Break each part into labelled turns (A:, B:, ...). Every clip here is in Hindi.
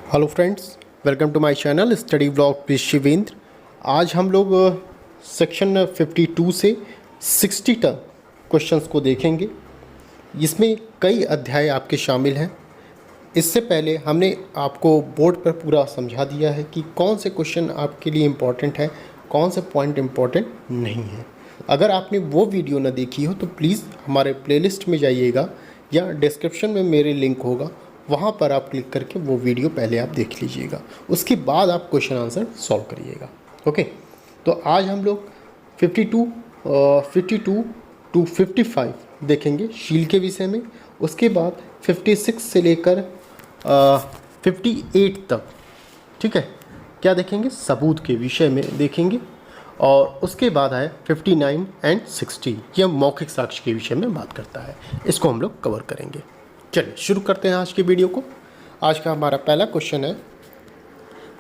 A: Hello friends, welcome to my channel study blog with Shivendra. आज हम लोग सेक्शन 52 से 60 तक क्वेश्चंस को देखेंगे। इसमें कई अध्याय आपके शामिल हैं। इससे पहले हमने आपको बोर्ड पर पूरा समझा दिया है कि कौन से क्वेश्चन आपके लिए इम्पॉर्टेंट है, कौन से पॉइंट इम्पॉर्टेंट नहीं है। अगर आपने वो वीडियो ना देखी हो तो प्लीज़ हमारे प्लेलिस्ट में जाइएगा या डिस्क्रिप्शन में मेरे लिंक होगा, वहाँ पर आप क्लिक करके वो वीडियो पहले आप देख लीजिएगा, उसके बाद आप क्वेश्चन आंसर सॉल्व करिएगा। ओके, तो आज हम लोग 52 टू 55 देखेंगे शील के विषय में। उसके बाद 56 से लेकर 58 तक, ठीक है, क्या देखेंगे, सबूत के विषय में देखेंगे। और उसके बाद है 59 एंड 60, यह मौखिक साक्ष्य के विषय में बात करता है। इसको हम लोग कवर करेंगे। चलिए शुरू करते हैं आज के वीडियो को। आज का हमारा पहला क्वेश्चन है,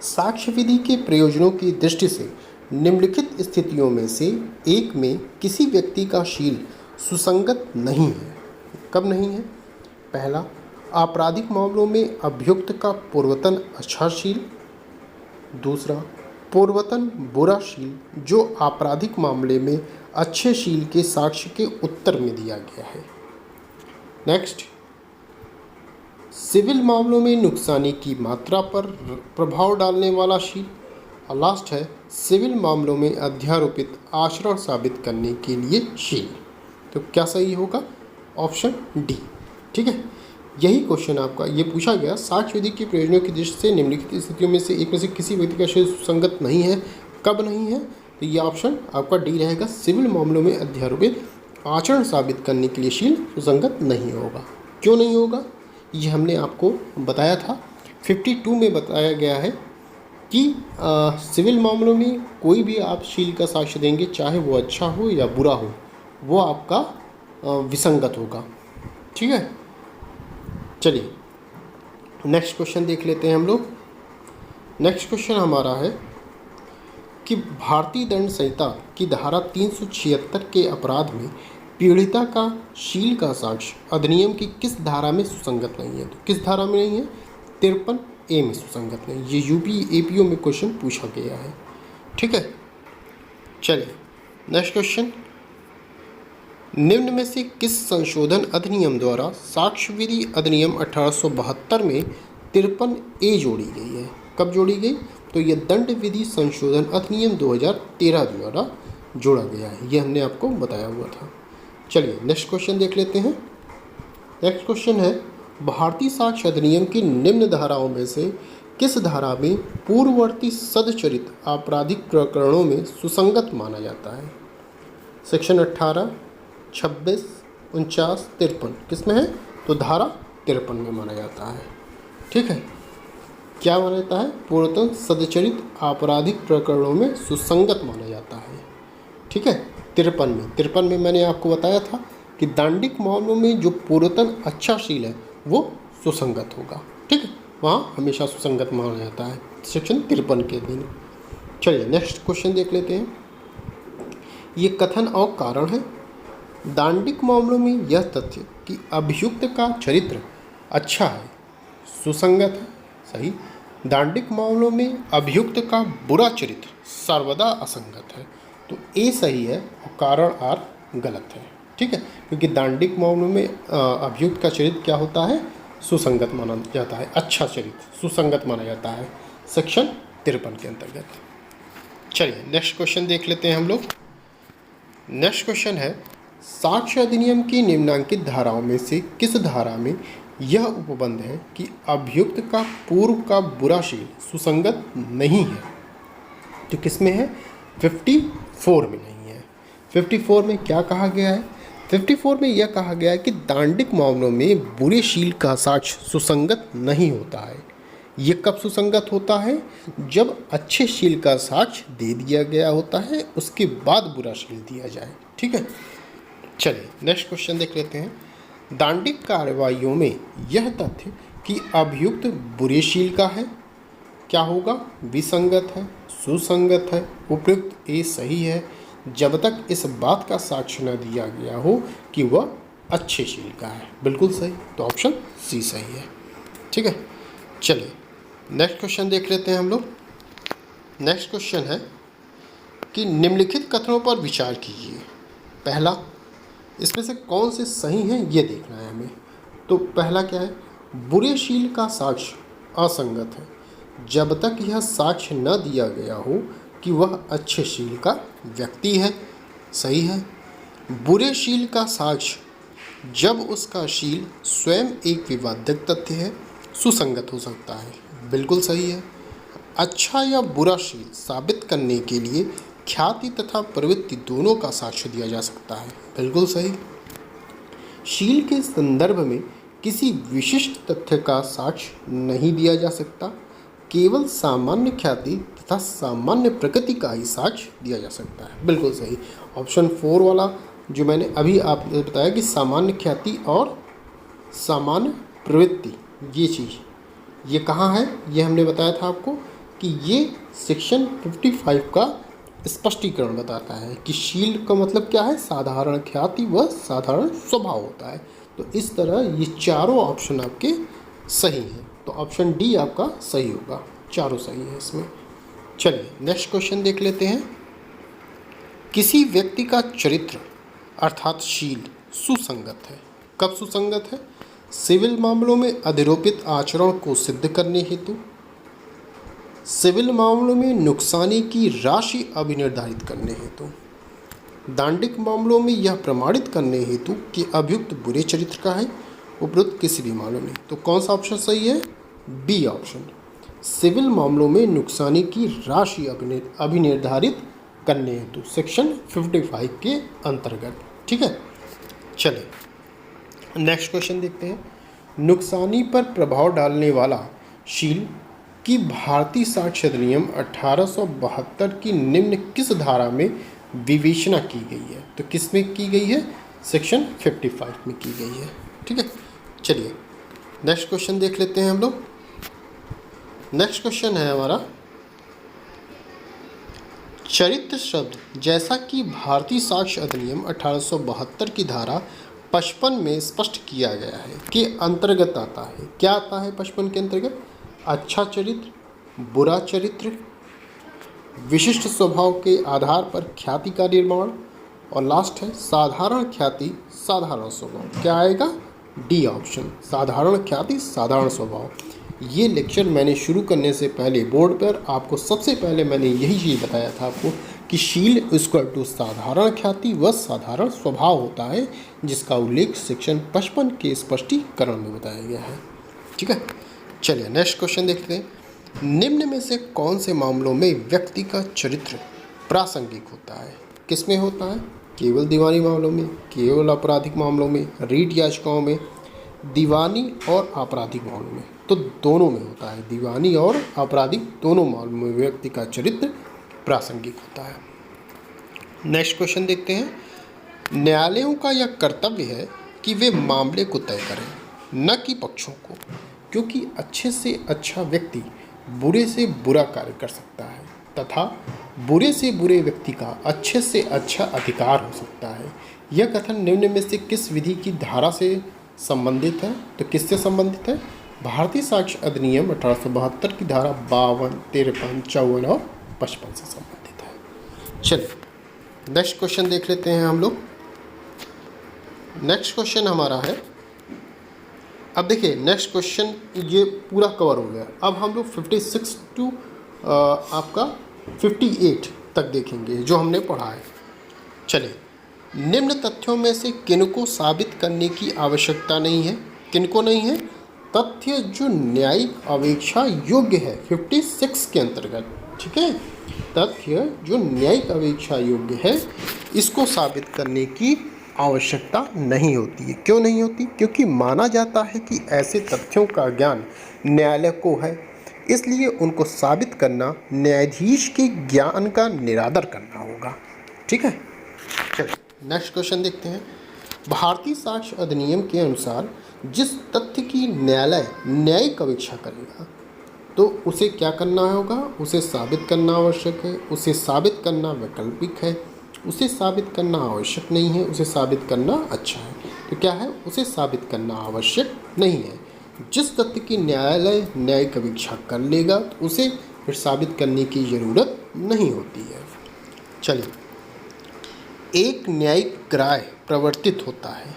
A: साक्ष्य विधि के प्रयोजनों की दृष्टि से निम्नलिखित स्थितियों में से एक में किसी व्यक्ति का शील सुसंगत नहीं है। कब नहीं है? पहला, आपराधिक मामलों में अभियुक्त का पूर्वतन अच्छा शील। दूसरा, पूर्वतन बुरा शील जो आपराधिक मामले में अच्छे शील के साक्ष्य के उत्तर में दिया गया है। नेक्स्ट, सिविल मामलों में नुकसानी की मात्रा पर प्रभाव डालने वाला शील। और लास्ट है, सिविल मामलों में अध्यारोपित आचरण साबित करने के लिए शील। तो क्या सही होगा? Option D. ठीक है, यही क्वेश्चन आपका ये पूछा गया, साक्ष्य विधि के प्रयोजनों की दृष्टि से निम्नलिखित स्थितियों में से एक में से किसी व्यक्ति का शील सुसंगत नहीं है। कब नहीं है? तो ये ऑप्शन आपका डी रहेगा, सिविल मामलों में अध्यारोपित आचरण साबित करने के लिए शील सुसंगत नहीं होगा। क्यों नहीं होगा? ये हमने आपको बताया था। 52 में बताया गया है कि सिविल मामलों में कोई भी आप शील का साक्ष्य देंगे, चाहे वो अच्छा हो या बुरा हो, वो आपका विसंगत होगा। ठीक है, चलिए नेक्स्ट क्वेश्चन देख लेते हैं हम लोग। नेक्स्ट क्वेश्चन हमारा है कि भारतीय दंड संहिता की धारा 376 के अपराध में पीड़िता का शील का साक्ष्य अधिनियम की किस धारा में सुसंगत नहीं है? तो किस धारा में नहीं है? 53A में सुसंगत नहीं। ये यूपी एपीओ में क्वेश्चन पूछा गया है। ठीक है, चलिए नेक्स्ट क्वेश्चन, निम्न में से किस संशोधन अधिनियम द्वारा साक्ष्य विधि अधिनियम 1872 में 53A जोड़ी गई है? कब जोड़ी गई? तो यह दंड विधि संशोधन अधिनियम 2013 द्वारा जोड़ा गया है। यह हमने आपको बताया हुआ था। चलिए नेक्स्ट क्वेश्चन देख लेते हैं। नेक्स्ट क्वेश्चन है, भारतीय साक्ष्य अधिनियम की निम्न धाराओं में से किस धारा में पूर्ववर्ती सदचरित आपराधिक प्रकरणों में सुसंगत माना जाता है? सेक्शन 18, 26, 49, 53 किस में है? तो धारा 53 में माना जाता है। ठीक है, क्या माना जाता है? पूर्वतन सदचरित आपराधिक प्रकरणों में सुसंगत माना जाता है। ठीक है, 53 में मैंने आपको बताया था कि दांडिक मामलों में जो पूर्वतन अच्छा शील है वो सुसंगत होगा। ठीक है, वहाँ हमेशा सुसंगत माना जाता है सेक्शन 53 के दिन। चलिए नेक्स्ट क्वेश्चन देख लेते हैं। ये कथन और कारण है, दांडिक मामलों में यह तथ्य कि अभियुक्त का चरित्र अच्छा है सुसंगत है। सही। दांडिक मामलों में अभियुक्त का बुरा चरित्र सर्वदा असंगत है। तो ए सही है और कारण आर गलत है। ठीक है, क्योंकि दांडिक मामलों में अभियुक्त का चरित्र क्या होता है? सुसंगत माना जाता है। अच्छा चरित्र सुसंगत माना जाता है सेक्शन 53 के अंतर्गत। चलिए नेक्स्ट क्वेश्चन देख लेते हैं हम लोग। नेक्स्ट क्वेश्चन है, साक्ष्य अधिनियम की निम्नांकित धाराओं में से किस धारा में यह उपबंध है कि अभियुक्त का पूर्व का बुरा शील सुसंगत नहीं है? तो किस में है? 54 में नहीं है। 54 में क्या कहा गया है? 54 में यह कहा गया है कि दांडिक मामलों में बुरे शील का साक्ष्य सुसंगत नहीं होता है। ये कब सुसंगत होता है? जब अच्छे शील का साक्ष्य दे दिया गया होता है, उसके बाद बुरा शील दिया जाए। ठीक है, चलिए नेक्स्ट क्वेश्चन देख लेते हैं। दांडिक कार्रवाइयों में यह तथ्य कि अभियुक्त बुरे शील का है क्या होगा? विसंगत है, सुसंगत है। उपयुक्त ए सही है जब तक इस बात का साक्ष्य न दिया गया हो कि वह अच्छे शील का है। बिल्कुल सही, तो ऑप्शन सी सही है। ठीक है, चलिए नेक्स्ट क्वेश्चन देख लेते हैं हम लोग। नेक्स्ट क्वेश्चन है कि निम्नलिखित कथनों पर विचार कीजिए। पहला, इसमें से कौन से सही हैं ये देखना है हमें। तो पहला क्या है, बुरे शील का साक्ष्य असंगत है जब तक यह साक्ष्य न दिया गया हो कि वह अच्छे शील का व्यक्ति है। सही है। बुरे शील का साक्ष्य जब उसका शील स्वयं एक विवादक तथ्य है, सुसंगत हो सकता है। बिल्कुल सही है। अच्छा या बुरा शील साबित करने के लिए ख्याति तथा प्रवृत्ति दोनों का साक्ष्य दिया जा सकता है। बिल्कुल सही। शील के संदर्भ में किसी विशिष्ट तथ्य का साक्ष्य नहीं दिया जा सकता, केवल सामान्य ख्याति तथा सामान्य प्रकृति का ही साक्ष्य दिया जा सकता है। बिल्कुल सही। ऑप्शन 4 वाला जो मैंने अभी आपने बताया कि सामान्य ख्याति और सामान्य प्रवृत्ति, ये चीज़ ये कहाँ है, ये हमने बताया था आपको कि ये सेक्शन 55 का स्पष्टीकरण बताता है कि शील का मतलब क्या है, साधारण ख्याति व साधारण स्वभाव होता है। तो इस तरह ये चारों ऑप्शन आपके सही हैं। तो ऑप्शन डी आपका सही होगा, चारों सही है इसमें। चलिए नेक्स्ट क्वेश्चन देख लेते हैं। किसी व्यक्ति का चरित्र अर्थात शील सुसंगत है। कब सुसंगत है? सिविल मामलों में अधिरोपित आचरण को सिद्ध करने हेतु, सिविल मामलों में नुकसानी की राशि अभिनिर्धारित करने हेतु, दांडिक मामलों में यह प्रमाणित करने हेतु कि अभियुक्त बुरे चरित्र का है, उपरोक्त किसी भी मामले में। तो कौन सा ऑप्शन सही है? B option. सिविल मामलों में नुकसानी की राशि अभिनिर्धारित करने हेतु सेक्शन 55 के अंतर्गत। ठीक है। चलिए नेक्स्ट क्वेश्चन देखते हैं। नुकसानी पर प्रभाव डालने वाला शील की भारतीय साक्ष्य अधिनियम 1872 की निम्न किस धारा में विवेचना की गई है? तो किस में की गई है? सेक्शन 55 में की गई है। ठीक है। चलिए नेक्स्ट क्वेश्चन देख लेते हैं हम लोग। नेक्स्ट क्वेश्चन है हमारा, चरित्र शब्द जैसा कि भारतीय साक्ष्य अधिनियम 1872 की धारा 55 में स्पष्ट किया गया है के अंतर्गत आता है। क्या आता है 55 के अंतर्गत? अच्छा चरित्र, बुरा चरित्र, विशिष्ट स्वभाव के आधार पर ख्याति का निर्माण, और लास्ट है साधारण ख्याति साधारण स्वभाव। क्या आएगा? डी ऑप्शन, साधारण ख्याति साधारण स्वभाव। ये लेक्चर मैंने शुरू करने से पहले बोर्ड पर आपको सबसे पहले मैंने यही चीज़ बताया था आपको कि शील इक्वल टू साधारण ख्याति व साधारण स्वभाव होता है, जिसका उल्लेख सेक्शन 55 के स्पष्टीकरण में बताया गया है। ठीक है। चलिए नेक्स्ट क्वेश्चन देखते हैं। निम्न में से कौन से मामलों में व्यक्ति का चरित्र प्रासंगिक होता है? किस में होता है? केवल दीवानी मामलों में, केवल आपराधिक मामलों में, रीट याचिकाओं में, दीवानी और आपराधिक मामलों में। तो दोनों में होता है, दीवानी और आपराधिक दोनों मामलों में व्यक्ति का चरित्र प्रासंगिक होता है। नेक्स्ट क्वेश्चन देखते हैं। न्यायालयों का यह कर्तव्य है कि वे मामले को तय करें, न कि पक्षों को, क्योंकि अच्छे से अच्छा व्यक्ति बुरे से बुरा कार्य कर सकता है तथा बुरे से बुरे व्यक्ति का अच्छे से अच्छा अधिकार हो सकता है। यह कथन निम्न में से किस विधि की धारा से संबंधित है? तो किससे संबंधित है? भारतीय साक्ष्य अधिनियम 1872 की धारा 52, 53, 54 और 55 से संबंधित है। चलिए नेक्स्ट क्वेश्चन देख लेते हैं हम लोग। नेक्स्ट क्वेश्चन हमारा है, अब देखिए नेक्स्ट क्वेश्चन ये पूरा कवर हो गया। अब हम लोग 56 टू आपका 58 तक देखेंगे जो हमने पढ़ा है। चलिए, निम्न तथ्यों में से किनको साबित करने की आवश्यकता नहीं है? किनको नहीं है? तथ्य जो न्यायिक अपेक्षा योग्य है 56 के अंतर्गत। ठीक है, तथ्य जो न्यायिक अपेक्षा योग्य है इसको साबित करने की आवश्यकता नहीं होती है। क्यों नहीं होती? क्योंकि माना जाता है कि ऐसे तथ्यों का ज्ञान न्यायालय को है, इसलिए उनको साबित करना न्यायाधीश के ज्ञान का निरादर करना होगा। ठीक है, चलिए नेक्स्ट क्वेश्चन देखते हैं। भारतीय साक्ष्य अधिनियम के अनुसार जिस तथ्य की न्यायालय न्यायिक अपेक्षा करेगा तो उसे क्या करना होगा? उसे साबित करना आवश्यक है, उसे साबित करना वैकल्पिक है, उसे साबित करना आवश्यक नहीं है, उसे साबित करना अच्छा है। तो क्या है? उसे साबित करना आवश्यक नहीं है। जिस तथ्य की न्यायालय न्यायिक अपेक्षा कर लेगा तो उसे फिर साबित करने की ज़रूरत नहीं होती है। चलिए, एक न्यायिक ग्राह्य प्रवर्तित होता है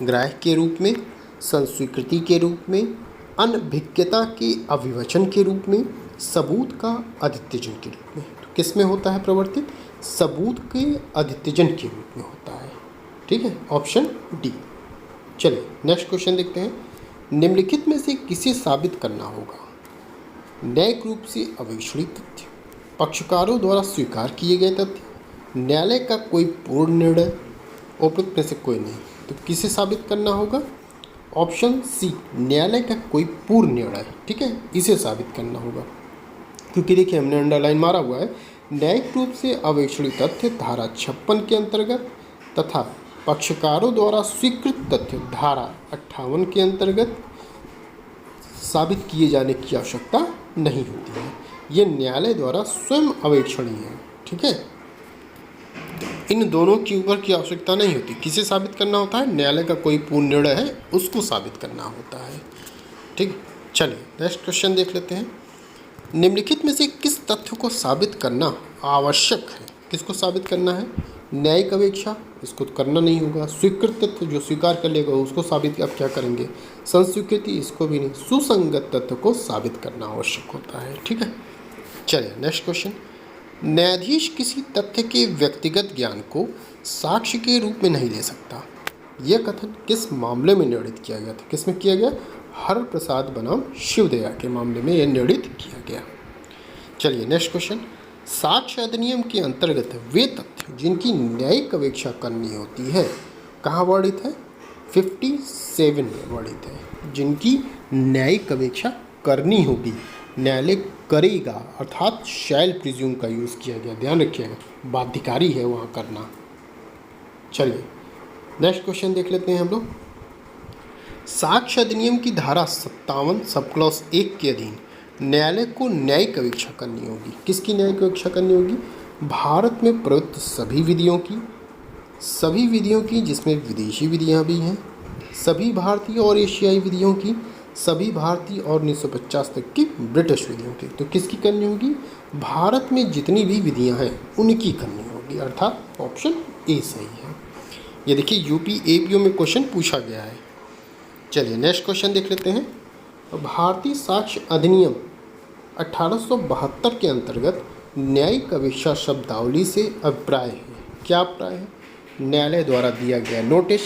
A: ग्राह्य के रूप में, संस्वीकृति के रूप में, अनभिज्ञता के अभिवचन के रूप में, सबूत का अद्यतन के रूप में। तो किस में होता है प्रवर्तित? सबूत के अद्यतन के रूप में होता है। ठीक है, ऑप्शन डी। चलिए नेक्स्ट क्वेश्चन देखते हैं। निम्नलिखित में से किसे साबित करना होगा? न्यायिक रूप से अविचलित तथ्य, पक्षकारों द्वारा स्वीकार किए गए तथ्य, न्यायालय का कोई पूर्ण निर्णय, उपरोक्त में से कोई नहीं। तो किसे साबित करना होगा? ऑप्शन सी, न्यायालय का कोई पूर्ण निर्णय। ठीक है, इसे साबित करना होगा, क्योंकि देखिए हमने अंडरलाइन मारा हुआ है। न्यायिक रूप से अविचलित तथ्य धारा 56 के अंतर्गत तथा पक्षकारों द्वारा स्वीकृत तथ्य धारा 58 के अंतर्गत साबित किए जाने की आवश्यकता नहीं होती है। ये न्यायालय द्वारा स्वयं अवेक्षणीय है। ठीक है, इन दोनों के ऊपर की आवश्यकता नहीं होती। किसे साबित करना होता है? न्यायालय का कोई पूर्ण निर्णय है उसको साबित करना होता है। ठीक, चलिए नेक्स्ट क्वेश्चन देख लेते हैं। निम्नलिखित में से किस तथ्य को साबित करना आवश्यक है? किसको साबित करना है? न्यायिक अपेक्षा, इसको तो करना नहीं होगा। स्वीकृत तथ्य, जो स्वीकार कर लेगा उसको साबित आप क्या करेंगे? संस्वीकृति, इसको भी नहीं। सुसंगत तथ्य को साबित करना आवश्यक होता है। ठीक है, चलिए नेक्स्ट क्वेश्चन। न्यायाधीश किसी तथ्य के व्यक्तिगत ज्ञान को साक्ष्य के रूप में नहीं ले सकता। यह कथन किस मामले में निर्णित किया गया था? किस में किया गया? हर प्रसाद बनाम शिवदया के मामले में यह निर्णित किया गया। चलिए नेक्स्ट क्वेश्चन। साक्ष्य अधिनियम के अंतर्गत वे तथ्य जिनकी न्यायिक अपेक्षा करनी होती है कहाँ वर्णित है? 57 में वर्णित है। जिनकी न्यायिक अपेक्षा करनी होगी, न्यायालय करेगा, अर्थात शैल प्रिज्यूम का यूज़ किया गया, ध्यान रखिएगा, बाध्यकारी है वहाँ करना। चलिए नेक्स्ट क्वेश्चन देख लेते हैं हम लोग। साक्ष्य अधिनियम की धारा 57 सब क्लॉज 1 के अधीन न्यायालय को न्यायिक अपेक्षा करनी होगी। किसकी न्यायिक अपेक्षा करनी होगी? भारत में प्रयुक्त सभी विधियों की जिसमें विदेशी विधियाँ भी हैं, सभी भारतीय और एशियाई विधियों की, सभी भारतीय और 1950 तक की ब्रिटिश विधियों की। तो किसकी करनी होगी? भारत में जितनी भी विधियां हैं उनकी करनी होगी, अर्थात ऑप्शन ए सही है। ये देखिए यूपी एपीओ में क्वेश्चन पूछा गया है। चलिए नेक्स्ट क्वेश्चन देख लेते हैं। भारतीय साक्ष्य अधिनियम 1872 के अंतर्गत न्यायिक अपेक्षा शब्दावली से अभिप्राय है। क्या अभिप्राय है? न्यायालय द्वारा दिया गया नोटिस,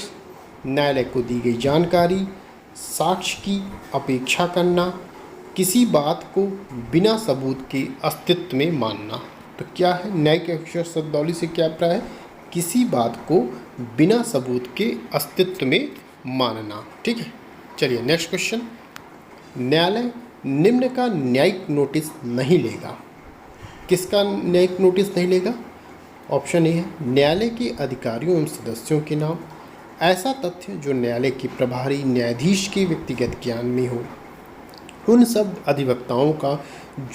A: न्यायालय को दी गई जानकारी, साक्ष्य की अपेक्षा करना, किसी बात को बिना सबूत के अस्तित्व में मानना। तो क्या है न्यायिक अपेक्षा शब्दावली से? क्या अभिप्राय है? किसी बात को बिना सबूत के अस्तित्व में मानना। ठीक है, चलिए नेक्स्ट क्वेश्चन। न्यायालय निम्न का न्यायिक नोटिस नहीं लेगा। किसका न्यायिक नोटिस नहीं लेगा? ऑप्शन ए है न्यायालय के अधिकारियों एवं सदस्यों के नाम, ऐसा तथ्य जो न्यायालय के प्रभारी न्यायाधीश के व्यक्तिगत ज्ञान में हो, उन सब अधिवक्ताओं का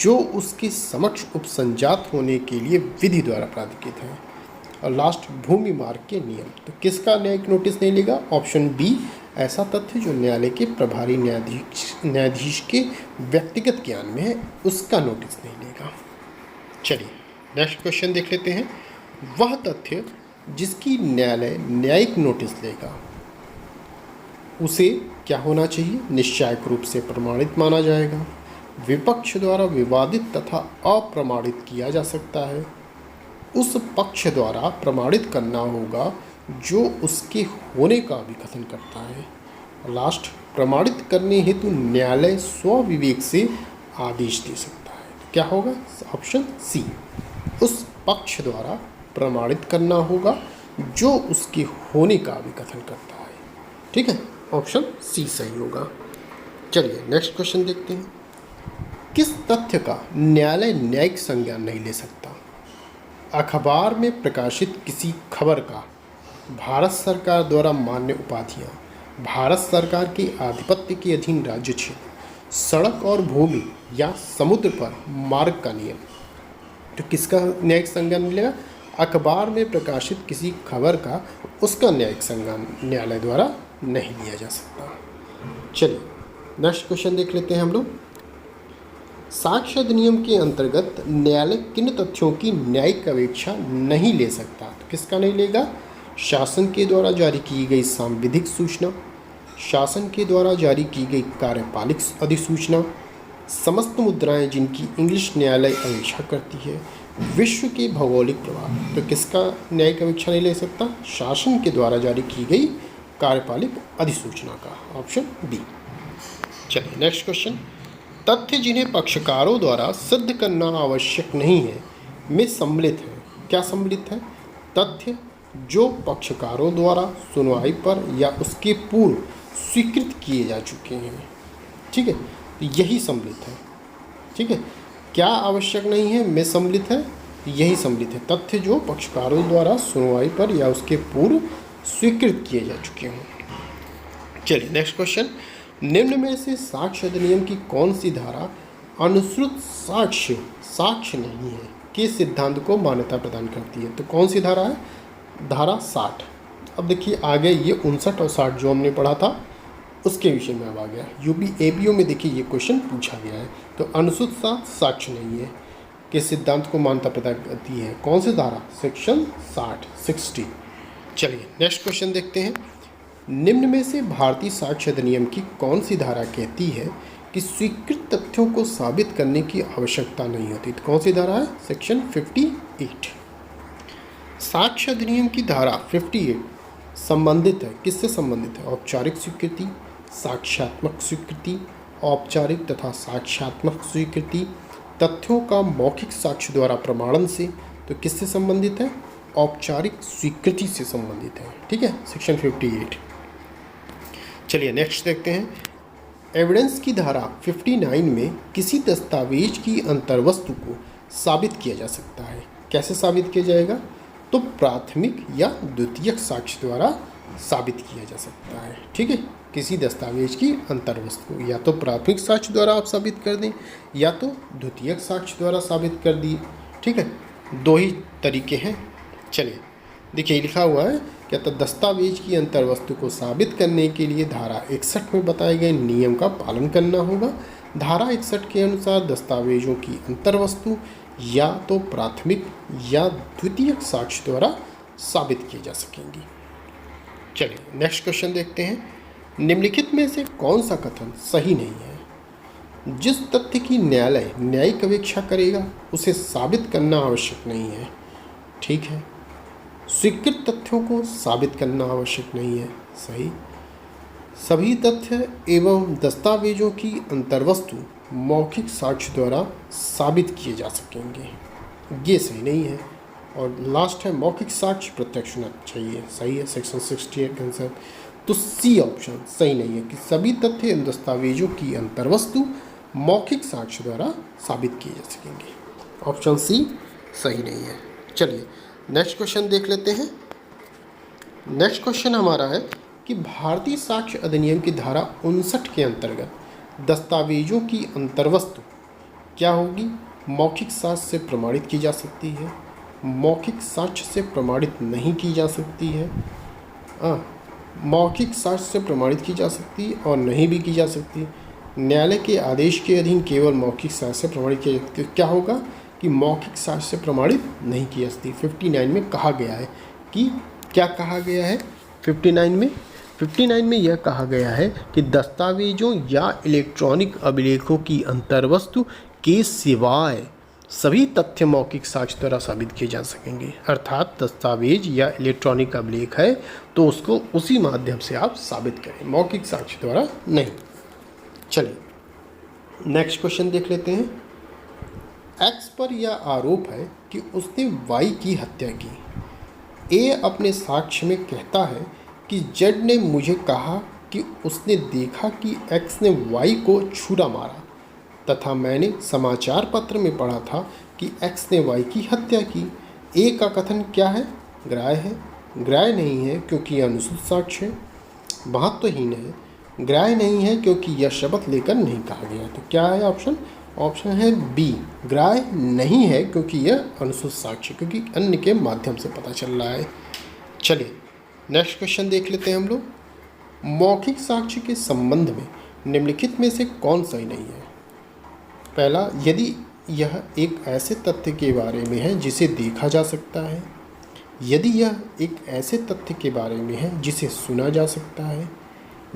A: जो उसके समक्ष उपसंजात होने के लिए विधि द्वारा प्राधिकृत है, और लास्ट भूमि मार्ग के नियम। तो किसका न्यायिक नोटिस नहीं लेगा? ऑप्शन बी, ऐसा तथ्य जो न्यायालय के प्रभारी न्यायाधीश के व्यक्तिगत ज्ञान में है उसका नोटिस नहीं लेगा। चलिए नेक्स्ट क्वेश्चन देख लेते हैं। वह तथ्य जिसकी न्यायालय न्यायिक नोटिस लेगा उसे क्या होना चाहिए? निश्चायक रूप से प्रमाणित माना जाएगा, विपक्ष द्वारा विवादित तथा अप्रमाणित किया जा सकता है, उस पक्ष द्वारा प्रमाणित करना होगा जो उसके होने का भी कथन करता है, लास्ट प्रमाणित करने हेतु न्यायालय स्वविवेक से आदेश दे सकता है। क्या होगा? ऑप्शन सी, उस पक्ष द्वारा प्रमाणित करना होगा जो उसके होने का भी कथन करता है। ठीक है, ऑप्शन सी सही होगा। चलिए नेक्स्ट क्वेश्चन देखते हैं। किस तथ्य का न्यायालय न्यायिक संज्ञान नहीं ले सकता? अखबार में प्रकाशित किसी खबर का भारत सरकार द्वारा मान्य उपाधियाँ, भारत सरकार के आधिपत्य के अधीन राज्य क्षेत्र, सड़क और भूमि या समुद्र पर मार्ग का नियम। तो किसका न्यायिक संज्ञान मिलेगा? अखबार में प्रकाशित किसी खबर का उसका न्यायिक संज्ञान न्यायालय द्वारा नहीं लिया जा सकता। चलिए नेक्स्ट क्वेश्चन देख लेते हैं हम लोग। साक्ष्य अधिनियम के अंतर्गत न्यायालय किन तथ्यों की न्यायिक अपेक्षा नहीं ले सकता? तो किसका नहीं लेगा? शासन के द्वारा जारी की गई सांविधिक सूचना, शासन के द्वारा जारी की गई कार्यपालिक अधिसूचना, समस्त मुद्राएं जिनकी इंग्लिश न्यायालय अपेक्षा करती है, विश्व के भौगोलिक प्रभाव। तो किसका न्यायिक अपेक्षा नहीं ले सकता? शासन के द्वारा जारी की गई कार्यपालिक अधिसूचना का, ऑप्शन बी। चलिए नेक्स्ट क्वेश्चन। तथ्य जिन्हें पक्षकारों द्वारा सिद्ध करना आवश्यक नहीं है में सम्मिलित है। क्या सम्मिलित है? तथ्य जो पक्षकारों द्वारा सुनवाई पर या उसके पूर्व स्वीकृत किए जा चुके हैं। ठीक है, तो यही सम्मिलित है। ठीक है, क्या आवश्यक नहीं है में सम्मिलित है, यही सम्मिलित है। तथ्य जो पक्षकारों द्वारा सुनवाई पर या उसके पूर्व स्वीकृत किए जा चुके हों। चलिए नेक्स्ट क्वेश्चन। निम्न में से साक्ष्य अधिनियम की कौन सी धारा अनुश्रुत साक्ष्य नहीं है के सिद्धांत को मान्यता प्रदान करती है? तो कौन सी धारा है? धारा 60। अब देखिए आगे ये 59 और 60 जो हमने पढ़ा था उसके विषय में अब आ गया। यूपी एपीओ में देखिए ये क्वेश्चन पूछा गया है। तो अनुश्रुत साक्ष्य नहीं है के सिद्धांत को मान्यता प्रदान करती है कौन सी धारा? सेक्शन 60। चलिए नेक्स्ट क्वेश्चन देखते हैं। निम्न में से भारतीय साक्ष्य अधिनियम की कौन सी धारा कहती है कि स्वीकृत तथ्यों को साबित करने की आवश्यकता नहीं होती? तो कौन सी धारा है? सेक्शन 58। साक्ष्य अधिनियम की धारा 58 संबंधित है, किससे संबंधित है? औपचारिक स्वीकृति, साक्ष्यात्मक स्वीकृति, औपचारिक तथा साक्ष्यात्मक स्वीकृति, तथ्यों का मौखिक साक्ष्य द्वारा प्रमाणन से। तो किससे संबंधित है? औपचारिक स्वीकृति से संबंधित है। ठीक है, सेक्शन 58। चलिए नेक्स्ट देखते हैं। एविडेंस की धारा 59 में किसी दस्तावेज की अंतर्वस्तु को साबित किया जा सकता है। कैसे साबित किया जाएगा? तो प्राथमिक या द्वितीयक साक्ष्य द्वारा साबित किया जा सकता है। ठीक है, किसी दस्तावेज की अंतर्वस्तु को या तो प्राथमिक साक्ष्य द्वारा आप साबित कर दें या तो द्वितीयक साक्ष्य द्वारा साबित कर दिए। ठीक है, दो ही तरीके हैं। चलिए देखिए लिखा हुआ है क्या? तो दस्तावेज की अंतर्वस्तु को साबित करने के लिए धारा 61 में बताए गए नियम का पालन करना होगा। धारा 61 के अनुसार दस्तावेजों की अंतर्वस्तु या तो प्राथमिक या द्वितीयक साक्ष्य द्वारा साबित किए जा सकेंगी। चलिए नेक्स्ट क्वेश्चन देखते हैं। निम्नलिखित में से कौन सा कथन सही नहीं है? जिस तथ्य की न्यायालय न्यायिक अपेक्षा करेगा उसे साबित करना आवश्यक नहीं है। ठीक है, स्वीकृत तथ्यों को साबित करना आवश्यक नहीं है। सही। सभी तथ्य एवं दस्तावेजों की अंतर्वस्तु मौखिक साक्ष्य द्वारा साबित किए जा सकेंगे, ये सही नहीं है। और लास्ट है मौखिक साक्ष्य प्रत्यक्ष होना चाहिए। सही है, सेक्शन 68 के अनुसार। तो सी ऑप्शन सही नहीं है कि सभी तथ्य एवं दस्तावेजों की अंतर्वस्तु मौखिक साक्ष्य द्वारा साबित किए जा सकेंगे। ऑप्शन सी सही नहीं है। चलिए नेक्स्ट क्वेश्चन देख लेते हैं। नेक्स्ट क्वेश्चन हमारा है कि भारतीय साक्ष्य अधिनियम की धारा 59 के अंतर्गत दस्तावेजों की अंतर्वस्तु क्या होगी? मौखिक साक्ष्य से प्रमाणित की जा सकती है, मौखिक साक्ष्य से प्रमाणित नहीं की जा सकती है। मौखिक साक्ष्य से प्रमाणित की जा सकती और नहीं भी की जा सकती। न्यायालय के आदेश के अधीन केवल मौखिक साक्ष्य से प्रमाणित किया जा सकती। क्या होगा कि मौखिक साक्ष्य से प्रमाणित नहीं की जा सकती। 59 में कहा गया है कि क्या कहा गया है? 59 में यह कहा गया है कि दस्तावेजों या इलेक्ट्रॉनिक अभिलेखों की अंतर्वस्तु के सिवाय सभी तथ्य मौखिक साक्ष्य द्वारा साबित किए जा सकेंगे। अर्थात दस्तावेज या इलेक्ट्रॉनिक अभिलेख है तो उसको उसी माध्यम से आप साबित करें, मौखिक साक्ष्य द्वारा नहीं। चलिए नेक्स्ट क्वेश्चन देख लेते हैं। एक्स पर यह आरोप है कि उसने वाई की हत्या की। ए अपने साक्ष्य में कहता है कि जेड ने मुझे कहा कि उसने देखा कि एक्स ने वाई को छुरा मारा तथा मैंने समाचार पत्र में पढ़ा था कि एक्स ने वाई की हत्या की। ए का कथन क्या है? ग्राह्य है। ग्राह्य नहीं है क्योंकि यह अनुसूचित साक्ष्य है। महत्वहीन है। ग्राह्य नहीं है क्योंकि यह शपथ लेकर नहीं कहा गया। तो क्या है ऑप्शन? ऑप्शन है बी, ग्राह्य नहीं है क्योंकि यह अनुसूचित साक्ष्य, क्योंकि अन्य के माध्यम से पता चल रहा है। चलिए नेक्स्ट क्वेश्चन देख लेते हैं हम लोग। मौखिक साक्ष्य के संबंध में निम्नलिखित में से कौन सही नहीं है? पहला, यदि यह एक ऐसे तथ्य के बारे में है जिसे देखा जा सकता है, यदि यह एक ऐसे तथ्य के बारे में है जिसे सुना जा सकता है,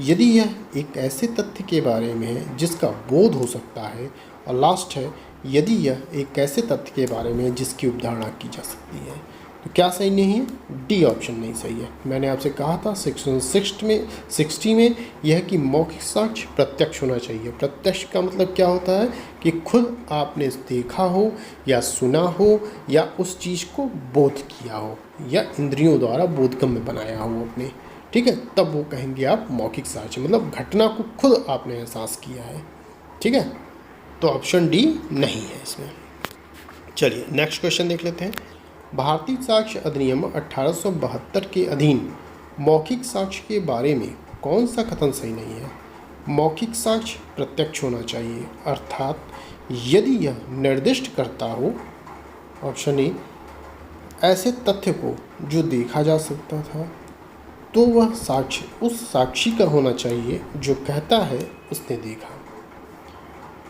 A: यदि यह एक ऐसे तथ्य के बारे में है जिसका बोध हो सकता है, और लास्ट है, यदि यह एक ऐसे तथ्य के बारे में है जिसकी अवधारणा की जा सकती है। तो क्या सही नहीं है? डी ऑप्शन नहीं सही है। मैंने आपसे कहा था सेक्शन 60 में यह कि मौखिक साक्ष्य प्रत्यक्ष होना चाहिए। प्रत्यक्ष का मतलब क्या होता है कि खुद आपने देखा हो या सुना हो या उस चीज़ को बोध किया हो या इंद्रियों द्वारा बोधगम्य बनाया हो अपने, ठीक है, तब वो कहेंगे आप मौखिक साक्ष्य, मतलब घटना को खुद आपने एहसास किया है, ठीक है। तो ऑप्शन डी नहीं है इसमें। चलिए नेक्स्ट क्वेश्चन देख लेते हैं। भारतीय साक्ष्य अधिनियम 1872 के अधीन मौखिक साक्ष्य के बारे में कौन सा कथन सही नहीं है? मौखिक साक्ष्य प्रत्यक्ष होना चाहिए, अर्थात यदि यह निर्दिष्ट करता हो, ऑप्शन ए, ऐसे तथ्य को जो देखा जा सकता था, तो वह साक्ष्य उस साक्षी का होना चाहिए जो कहता है उसने देखा।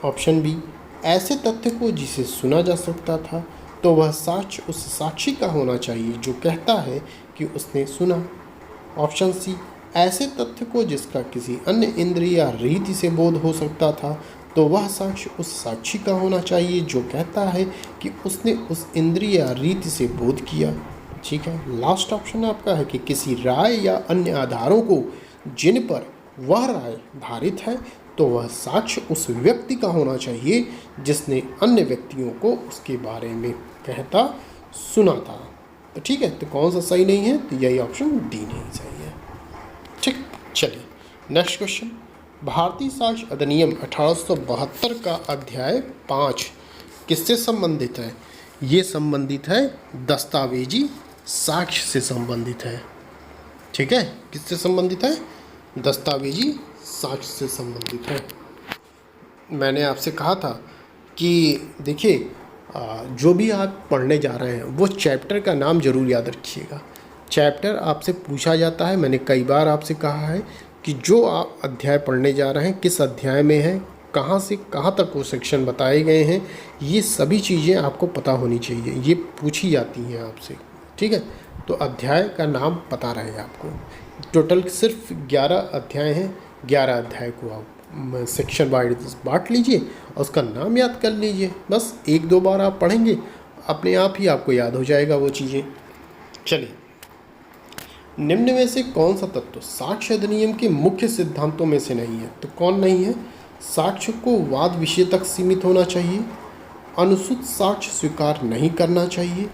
A: ऑप्शन बी, ऐसे तथ्य को जिसे सुना जा सकता था, तो वह साक्ष्य उस साक्षी का होना चाहिए जो कहता है कि उसने सुना। ऑप्शन सी, ऐसे तथ्य को जिसका किसी अन्य इंद्रिय या रीति से बोध हो सकता था, तो वह साक्ष्य उस साक्षी का होना चाहिए जो कहता है कि उसने उस इंद्रिय या रीति से बोध किया। ठीक है, लास्ट ऑप्शन आपका है कि किसी राय या अन्य आधारों को जिन पर वह राय धारित है, तो वह साक्ष्य उस व्यक्ति का होना चाहिए जिसने अन्य व्यक्तियों को उसके बारे में कहता सुना था। तो ठीक है, तो कौन सा सही नहीं है? तो यही ऑप्शन डी नहीं सही है। ठीक, चलिए नेक्स्ट क्वेश्चन। भारतीय साक्ष्य अधिनियम 1872 का अध्याय 5 किससे संबंधित है? ये संबंधित है दस्तावेजी साक्ष्य से संबंधित है। ठीक है, किससे संबंधित है? दस्तावेजी साक्ष्य से संबंधित है। मैंने आपसे कहा था कि देखिए, जो भी आप पढ़ने जा रहे हैं वो चैप्टर का नाम जरूर याद रखिएगा। चैप्टर आपसे पूछा जाता है, मैंने कई बार आपसे कहा है कि जो आप अध्याय पढ़ने जा रहे हैं किस अध्याय में है, कहाँ से कहाँ तक वो सेक्शन बताए गए हैं, ये सभी चीज़ें आपको पता होनी चाहिए, ये पूछी जाती हैं आपसे। ठीक है, तो अध्याय का नाम पता रहे आपको। टोटल सिर्फ 11 अध्याय हैं, 11 अध्याय को आप सेक्शन वाइज बांट लीजिए और उसका नाम याद कर लीजिए। बस 1-2 बार आप पढ़ेंगे, अपने आप ही आपको याद हो जाएगा वो चीज़ें। चलिए, निम्न में से कौन सा तत्व साक्ष्य अधिनियम के मुख्य सिद्धांतों में से नहीं है? तो कौन नहीं है? साक्ष्य को वाद विषय तक सीमित होना चाहिए, अनुसूत साक्ष्य स्वीकार नहीं करना चाहिए,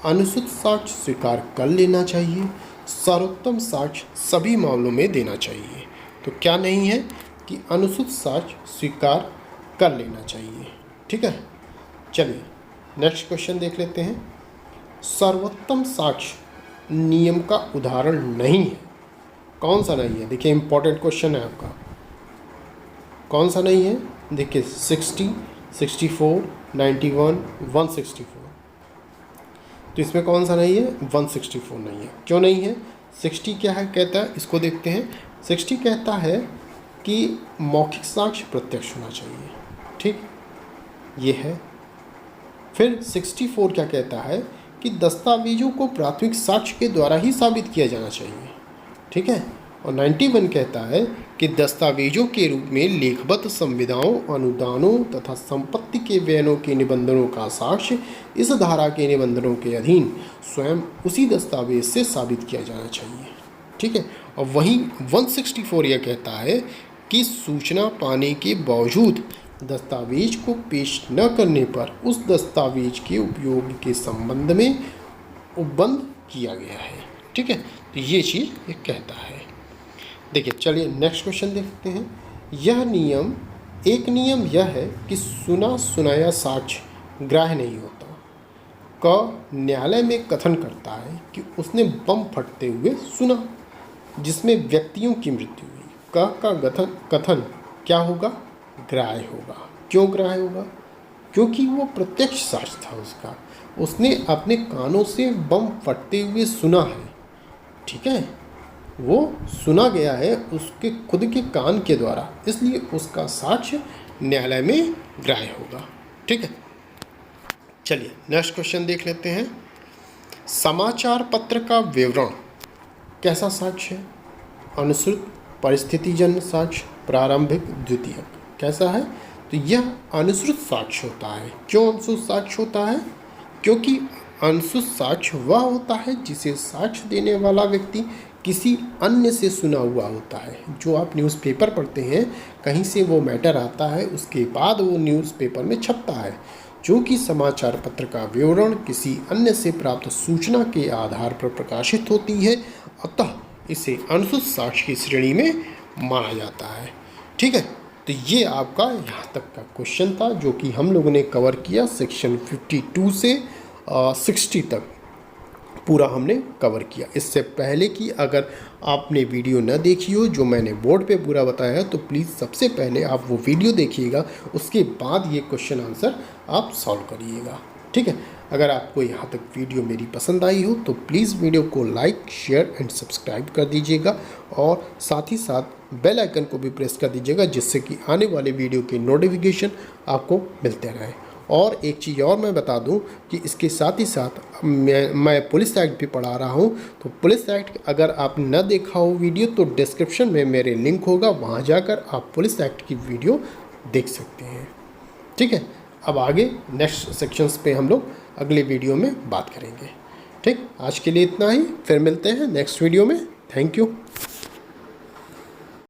A: अनुसूत साक्ष्य स्वीकार कर लेना चाहिए, सर्वोत्तम साक्ष्य सभी मामलों में देना चाहिए। तो क्या नहीं है कि अनुसूत साक्ष्य स्वीकार कर लेना चाहिए। ठीक है, चलिए नेक्स्ट क्वेश्चन देख लेते हैं। सर्वोत्तम साक्ष्य नियम का उदाहरण नहीं है। कौन सा नहीं है? देखिए इंपॉर्टेंट क्वेश्चन है आपका। कौन सा नहीं है? देखिए 60, 64, 91, 164। तो इसमें कौन सा नहीं है? 164 नहीं है। क्यों नहीं है? 60 क्या है कहता है, इसको देखते हैं। 60 कहता है कि मौखिक साक्ष्य प्रत्यक्ष होना चाहिए। ठीक, ये है। फिर 64 क्या कहता है कि दस्तावेजों को प्राथमिक साक्ष्य के द्वारा ही साबित किया जाना चाहिए। ठीक है, और 91 कहता है कि दस्तावेजों के रूप में लेखबद्ध संविदाओं, अनुदानों तथा संपत्ति के व्ययनों के निबंधनों का साक्ष्य इस धारा के निबंधनों के अधीन स्वयं उसी दस्तावेज से साबित किया जाना चाहिए। ठीक है, और वहीं 164 यह कहता है कि सूचना पाने के बावजूद दस्तावेज को पेश न करने पर उस दस्तावेज के उपयोग के संबंध में उपबंध किया गया है। ठीक है, तो ये चीज़ ये कहता है। देखिए, चलिए नेक्स्ट क्वेश्चन देखते हैं। एक नियम यह है कि सुना सुनाया साक्ष्य ग्राह्य नहीं होता। क न्यायालय में कथन करता है कि उसने बम फटते हुए सुना जिसमें व्यक्तियों की मृत्यु हुई। क का कथन क्या होगा? ग्राह्य होगा। क्यों ग्राह्य होगा? क्योंकि वो प्रत्यक्ष साक्ष्य था उसका, उसने अपने कानों से बम फटते हुए सुना है। ठीक है, वो सुना गया है उसके खुद के कान के द्वारा, इसलिए उसका साक्ष्य न्यायालय में ग्राह्य होगा। ठीक है, चलिए नेक्स्ट क्वेश्चन देख लेते हैं। समाचार पत्र का विवरण कैसा साक्ष्य है? अनुश्रुत, परिस्थितिजन्य साक्ष्य, प्रारंभिक, द्वितीयक। कैसा है? तो यह अनुश्रुत साक्ष्य होता है। क्यों अनुश्रुत साक्ष्य होता है? क्योंकि अनुश्रुत साक्ष्य वह होता है जिसे साक्ष्य देने वाला व्यक्ति किसी अन्य से सुना हुआ होता है। जो आप न्यूज़पेपर पढ़ते हैं, कहीं से वो मैटर आता है, उसके बाद वो न्यूज़पेपर में छपता है। जो कि समाचार पत्र का विवरण किसी अन्य से प्राप्त सूचना के आधार पर प्रकाशित होती है, अतः इसे अनुश्रुत साक्ष्य की श्रेणी में माना जाता है। ठीक है, तो ये आपका यहाँ तक का क्वेश्चन था जो कि हम लोगों ने कवर किया। सेक्शन 52 से 60 तक पूरा हमने कवर किया। इससे पहले कि अगर आपने वीडियो न देखी हो जो मैंने बोर्ड पे पूरा बताया है, तो प्लीज़ सबसे पहले आप वो वीडियो देखिएगा, उसके बाद ये क्वेश्चन आंसर आप सॉल्व करिएगा। ठीक है, अगर आपको यहाँ तक वीडियो मेरी पसंद आई हो तो प्लीज़ वीडियो को लाइक, शेयर एंड सब्सक्राइब कर दीजिएगा और साथ ही साथ बेल आइकन को भी प्रेस कर दीजिएगा, जिससे कि आने वाले वीडियो के नोटिफिकेशन आपको मिलते रहें। और एक चीज़ और मैं बता दूं कि इसके साथ ही साथ मैं पुलिस एक्ट भी पढ़ा रहा हूं। तो पुलिस एक्ट अगर आप न देखा हो वीडियो तो डिस्क्रिप्शन में मेरे लिंक होगा, वहां जाकर आप पुलिस एक्ट की वीडियो देख सकते हैं। ठीक है, अब आगे नेक्स्ट सेक्शंस पे हम लोग अगले वीडियो में बात करेंगे। ठीक, आज के लिए इतना ही, फिर मिलते हैं नेक्स्ट वीडियो में। Thank you.